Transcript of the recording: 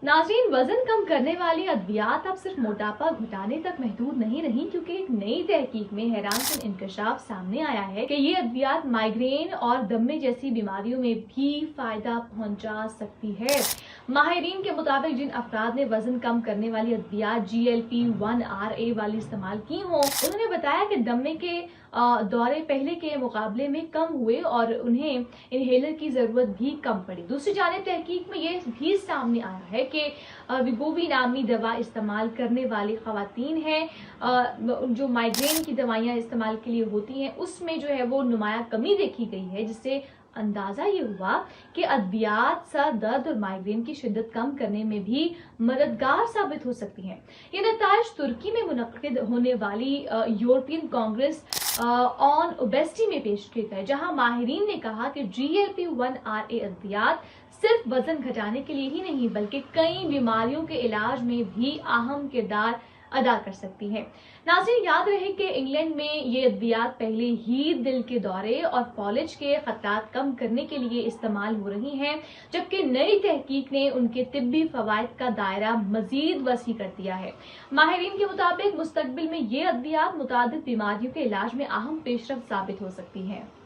नाज़रीन, वजन कम करने वाली अद्वियात अब सिर्फ मोटापा घटाने तक महदूद नहीं रही, क्योंकि एक नई तहकीक में हैरानकुन इंकशाफ सामने आया है कि ये अद्वियात माइग्रेन और दमे जैसी बीमारियों में भी फायदा पहुंचा सकती है। माहिरीन के मुताबिक जिन अफराद ने वजन कम करने वाली अद्वियात GLP-1RA वाली इस्तेमाल की हों, उन्होंने बताया कि दमे के दौरे पहले के मुकाबले में कम हुए और उन्हें इनहेलर की जरूरत भी कम पड़ी। दूसरी जानिब तहकीक में ये भी सामने आया है कि विगोवी नामी दवा इस्तेमाल करने वाली खवातीन हैं, जो माइग्रेन की दवाइयाँ इस्तेमाल के लिए होती हैं, उसमें जो है वो नुमाया कमी देखी गई है, जिससे अंदाजा ये हुआ कि अद्वियात सर दर्द और माइग्रेन की शिद्दत कम करने में भी मददगार साबित हो सकती हैं। ये नताइज तुर्की में मुनक्किद होने वाली यूरोपियन कांग्रेस ऑन ओबेसिटी में पेश किए गए, जहां माहिरीन ने कहा कि GLP-1RA अद्वियात सिर्फ वजन घटाने के लिए ही नहीं बल्कि कई बीमारियों के इलाज में भी अहम किरदार अदा कर सकती है। नाज़रीन, याद रहे कि इंग्लैंड में ये अद्वियात पहले ही दिल के दौरे और फॉलेज के खतरात कम करने के लिए इस्तेमाल हो रही हैं, जबकि नई तहकीक ने उनके तिब्बी फवायद का दायरा मजीद वसी कर दिया है। माहिरीन के मुताबिक मुस्तकबिल में ये अद्वियात मुतादिद बीमारियों के इलाज में अहम पेशरफ्त साबित हो सकती है।